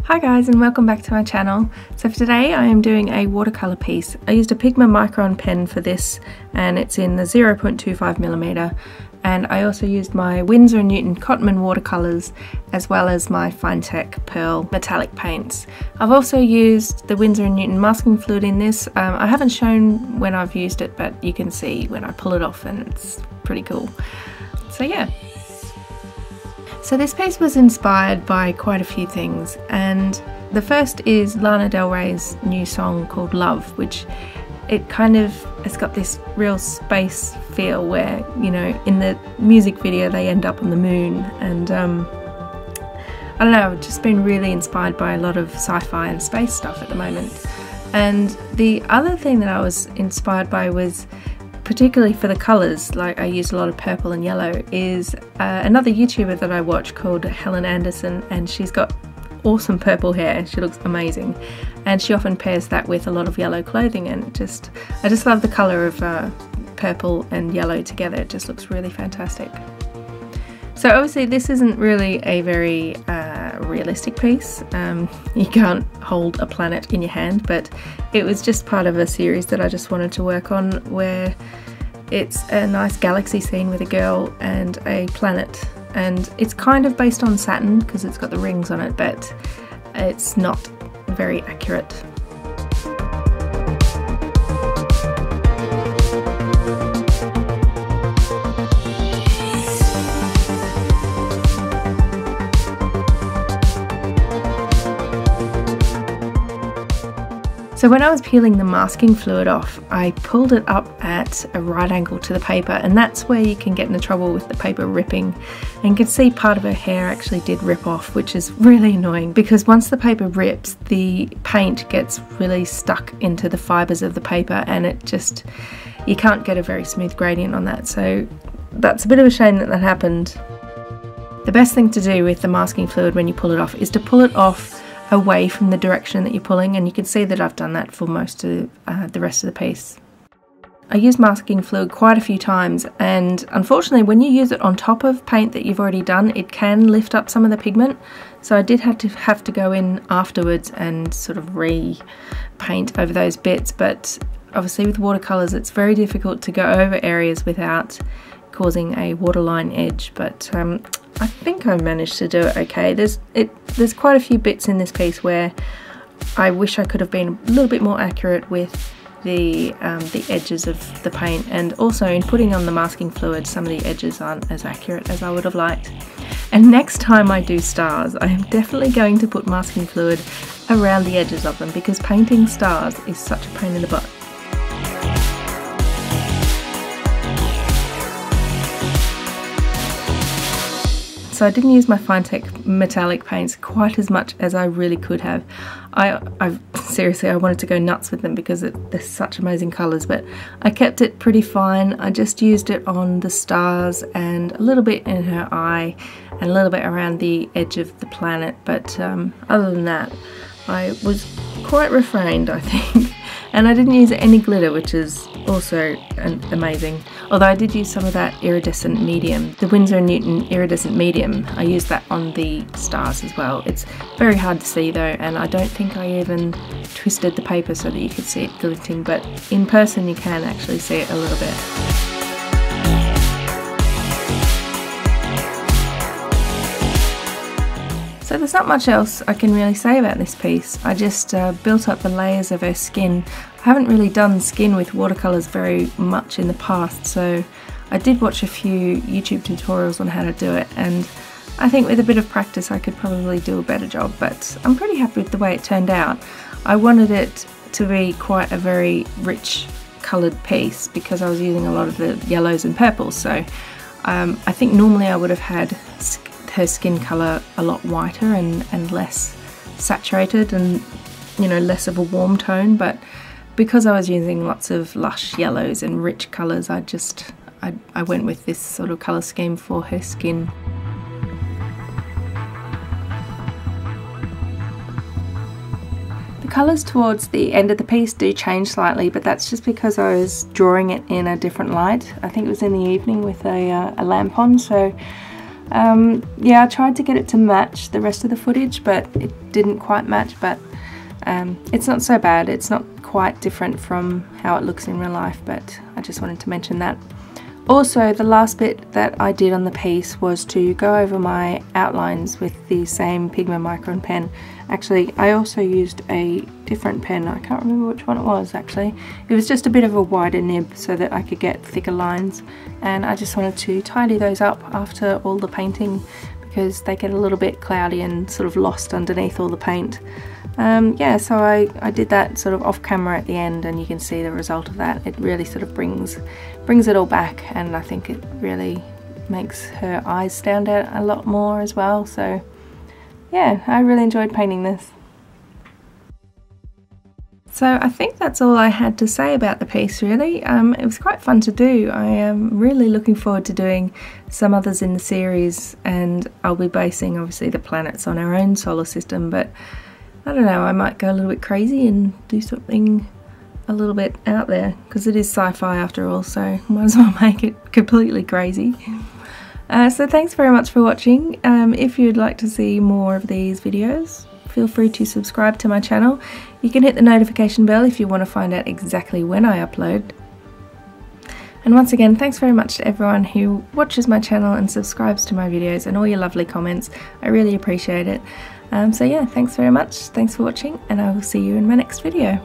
Hi guys, and welcome back to my channel. So for today I am doing a watercolour piece. I used a PIXMA micron pen for this and it's in the 0.25mm, and I also used my Winsor & Newton Cotman watercolours as well as my Cintiq Pearl metallic paints. I've also used the Winsor & Newton masking fluid in this. I haven't shown when I've used it, but you can see when I pull it off and it's pretty cool. So yeah. So this piece was inspired by quite a few things, and the first is Lana Del Rey's new song called Love, which it's got this real space feel where, you know, in the music video they end up on the moon, and I don't know, I've just been really inspired by a lot of sci-fi and space stuff at the moment. And the other thing that I was inspired by was, particularly for the colours, like I used a lot of purple and yellow, is another YouTuber that I watch called Helen Anderson, and she's got awesome purple hair. She looks amazing, and she often pairs that with a lot of yellow clothing, and I just love the colour of purple and yellow together. It just looks really fantastic. So obviously this isn't really a very realistic piece. You can't hold a planet in your hand, but it was just part of a series that I just wanted to work on, where it's a nice galaxy scene with a girl and a planet, and it's kind of based on Saturn because it's got the rings on it, but it's not very accurate. So when I was peeling the masking fluid off, I pulled it up at a right angle to the paper, and that's where you can get into trouble with the paper ripping. And you can see part of her hair actually did rip off, which is really annoying because once the paper rips, the paint gets really stuck into the fibres of the paper, and you can't get a very smooth gradient on that. So that's a bit of a shame that happened. The best thing to do with the masking fluid when you pull it off is to pull it off away from the direction that you're pulling, and you can see that I've done that for most of the rest of the piece. I used masking fluid quite a few times, and unfortunately when you use it on top of paint that you've already done, it can lift up some of the pigment, so I did have to go in afterwards and sort of repaint over those bits. But obviously with watercolours it's very difficult to go over areas without causing a waterline edge, but I think I managed to do it okay. There's quite a few bits in this piece where I wish I could have been a little bit more accurate with the edges of the paint, and also in putting on the masking fluid some of the edges aren't as accurate as I would have liked. And next time I do stars, I am definitely going to put masking fluid around the edges of them, because painting stars is such a pain in the butt. So I didn't use my Cintiq metallic paints quite as much as I really could have. Seriously, I wanted to go nuts with them because they're such amazing colours, but I kept it pretty fine. I just used it on the stars and a little bit in her eye and a little bit around the edge of the planet, but other than that I was quite refrained, I think. And I didn't use any glitter, which is also amazing. Although I did use some of that iridescent medium, the Winsor & Newton iridescent medium. I used that on the stars as well. It's very hard to see though, and I don't think I even twisted the paper so that you could see it glinting, but in person you can actually see it a little bit. So there's not much else I can really say about this piece. I just built up the layers of her skin. I haven't really done skin with watercolours very much in the past, so I did watch a few YouTube tutorials on how to do it, and I think with a bit of practice I could probably do a better job, but I'm pretty happy with the way it turned out. I wanted it to be quite a very rich coloured piece because I was using a lot of the yellows and purples, so I think normally I would have had her skin colour a lot whiter and less saturated, and, you know, less of a warm tone, but because I was using lots of lush yellows and rich colours, I went with this sort of colour scheme for her skin. The colours towards the end of the piece do change slightly, but that's just because I was drawing it in a different light. I think it was in the evening with a lamp on, so Yeah, I tried to get it to match the rest of the footage, but it didn't quite match, but it's not so bad. It's not quite different from how it looks in real life, but I just wanted to mention that. Also, the last bit that I did on the piece was to go over my outlines with the same PIXMA Micron pen. Actually, I also used a different pen. I can't remember which one it was actually. It was just a bit of a wider nib so that I could get thicker lines, and I just wanted to tidy those up after all the painting because they get a little bit cloudy and sort of lost underneath all the paint. Yeah, so I did that sort of off camera at the end, and you can see the result of that. It really sort of brings it all back, and I think it really makes her eyes stand out a lot more as well. So yeah, I really enjoyed painting this. So I think that's all I had to say about the piece really. It was quite fun to do. I am really looking forward to doing some others in the series, and I'll be basing obviously the planets on our own solar system, but I don't know, I might go a little bit crazy and do something a little bit out there, because it is sci-fi after all, so might as well make it completely crazy. So thanks very much for watching. If you'd like to see more of these videos, feel free to subscribe to my channel. You can hit the notification bell if you want to find out exactly when I upload. And once again, thanks very much to everyone who watches my channel and subscribes to my videos, and all your lovely comments. I really appreciate it. So yeah, thanks very much, thanks for watching, and I will see you in my next video.